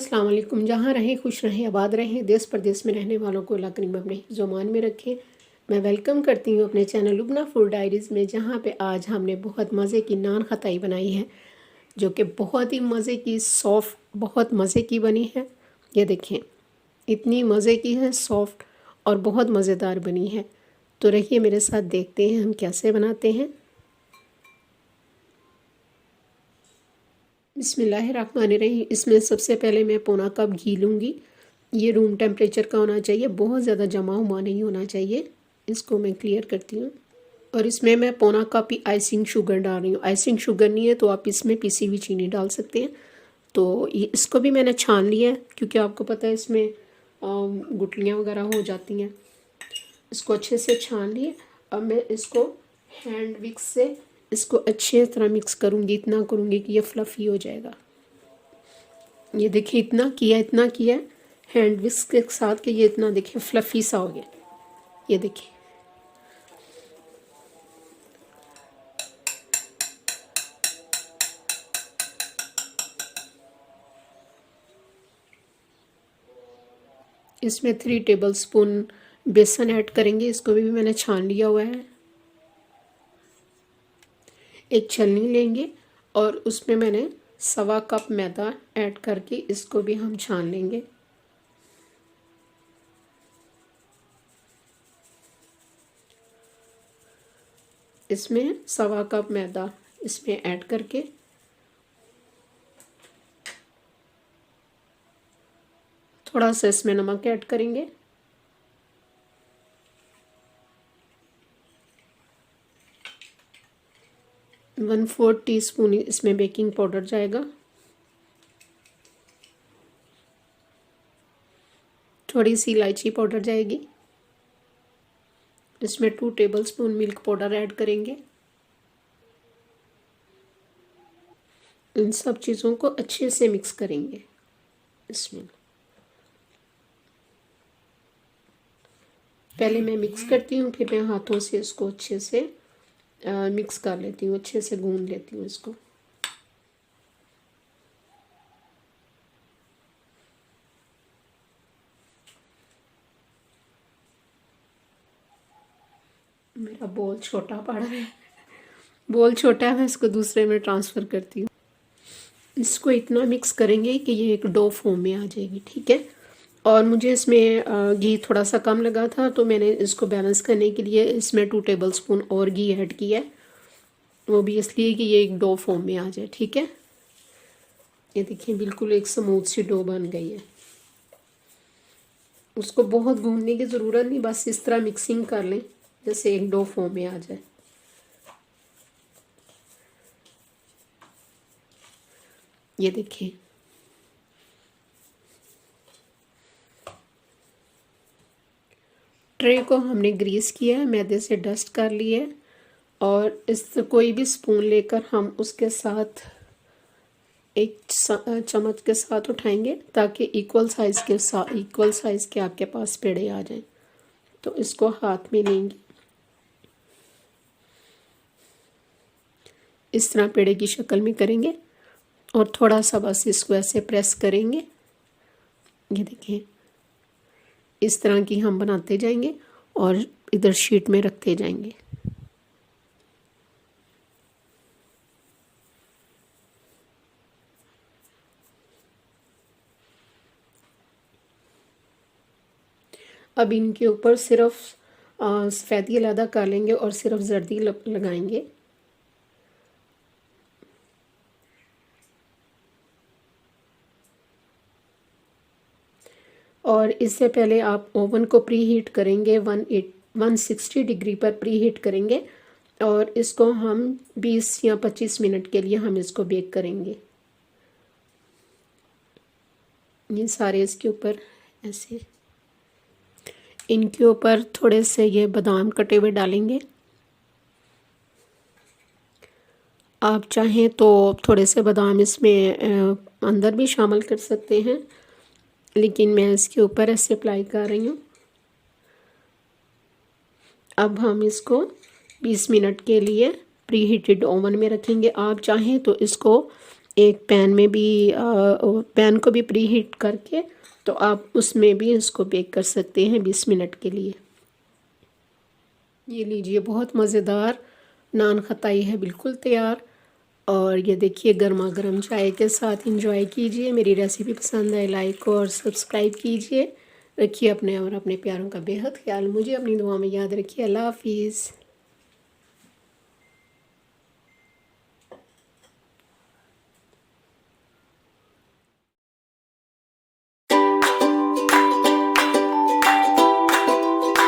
अस्सलाम वालेकुम। जहाँ रहें खुश रहें आबाद रहें, देश प्रदेश में रहने वालों को अल्लाह करीम अपने ज़ुबान में रखें। मैं वेलकम करती हूँ अपने चैनल लुबना फूड डायरीज़ में, जहाँ पे आज हमने बहुत मज़े की नान खताई बनाई है जो कि बहुत ही मज़े की सॉफ्ट, बहुत मज़े की बनी है। ये देखें, इतनी मज़े की है, सॉफ्ट और बहुत मज़ेदार बनी है। तो रहिए मेरे साथ, देखते हैं हम कैसे बनाते हैं। बिस्मिल्लाहिर्रहमानिर्रहीम। इसमें सबसे पहले मैं पौना कप घी लूँगी। ये रूम टेम्परेचर का होना चाहिए, बहुत ज़्यादा जमा हुआ नहीं होना चाहिए। इसको मैं क्लियर करती हूँ। और इसमें मैं पौना कप ही आइसिंग शुगर डाल रही हूँ। आइसिंग शुगर नहीं है तो आप इसमें पिसी हुई चीनी डाल सकते हैं। तो ये इसको भी मैंने छान लिया है, क्योंकि आपको पता है इसमें गुठलियाँ वगैरह हो जाती हैं। इसको अच्छे से छान लिए। अब मैं इसको हैंड विक्स से इसको अच्छे तरह मिक्स करूँगी। इतना करूँगी कि ये फ्लफ़ी हो जाएगा। ये देखिए, इतना किया हैंड विक्स के साथ कि ये इतना देखिए फ्लफ़ी सा हो गया। ये देखिए, इसमें 3 टेबलस्पून बेसन ऐड करेंगे। इसको भी मैंने छान लिया हुआ है। एक छलनी लेंगे और उसमें मैंने 1.25 कप मैदा ऐड करके इसको भी हम छान लेंगे। इसमें 1.25 कप मैदा इसमें ऐड करके थोड़ा सा इसमें नमक ऐड करेंगे। वन 4 टीस्पून इसमें बेकिंग पाउडर जाएगा। थोड़ी सी इलायची पाउडर जाएगी। इसमें 2 टेबलस्पून मिल्क पाउडर ऐड करेंगे। इन सब चीज़ों को अच्छे से मिक्स करेंगे। इसमें पहले मैं मिक्स करती हूँ, फिर मैं हाथों से इसको अच्छे से मिक्स कर लेती हूँ, अच्छे से गूंद लेती हूँ इसको। मेरा बोल छोटा पड़ा है, बोल छोटा है, मैं इसको दूसरे में ट्रांसफ़र करती हूँ। इसको इतना मिक्स करेंगे कि ये एक डो फॉर्म में आ जाएगी, ठीक है। और मुझे इसमें घी थोड़ा सा कम लगा था, तो मैंने इसको बैलेंस करने के लिए इसमें 2 टेबलस्पून और घी ऐड किया है। वो भी इसलिए कि ये एक डो फॉर्म में आ जाए, ठीक है। ये देखिए, बिल्कुल एक स्मूथ सी डो बन गई है। उसको बहुत गूंदने की ज़रूरत नहीं, बस इस तरह मिक्सिंग कर लें जैसे एक डो फॉर्म में आ जाए। ये देखिए, ट्रे को हमने ग्रीस किया है, मैदे से डस्ट कर लिए है। और इस कोई भी स्पून लेकर हम उसके साथ एक चम्मच के साथ उठाएंगे, ताकि इक्वल साइज़ के आपके पास पेड़े आ जाएं। तो इसको हाथ में लेंगे, इस तरह पेड़े की शक्ल में करेंगे और थोड़ा सा बस इसको ऐसे प्रेस करेंगे। ये देखिए, इस तरह की हम बनाते जाएंगे और इधर शीट में रखते जाएंगे। अब इनके ऊपर सिर्फ सफ़ेदी अलग कर लेंगे और सिर्फ जर्दी लगाएंगे। और इससे पहले आप ओवन को प्री हीट करेंगे, 160 डिग्री पर प्री हीट करेंगे। और इसको हम 20 या 25 मिनट के लिए हम इसको बेक करेंगे। ये सारे इसके ऊपर ऐसे, इनके ऊपर थोड़े से ये बादाम कटे हुए डालेंगे। आप चाहें तो थोड़े से बादाम इसमें अंदर भी शामिल कर सकते हैं, लेकिन मैं इसके ऊपर ऐसे अप्लाई कर रही हूँ। अब हम इसको 20 मिनट के लिए प्री हीटेड ओवन में रखेंगे। आप चाहें तो इसको एक पैन में भी पैन को भी प्री हीट करके तो आप उसमें भी इसको बेक कर सकते हैं 20 मिनट के लिए। ये लीजिए, बहुत मज़ेदार नान खताई है बिल्कुल तैयार। और ये देखिए, गर्मा गर्म चाय के साथ इंजॉय कीजिए। मेरी रेसिपी पसंद आए लाइक और सब्सक्राइब कीजिए। रखिए अपने और अपने प्यारों का बेहद ख्याल। मुझे अपनी दुआ में याद रखिए। अल्लाह हाफिज़।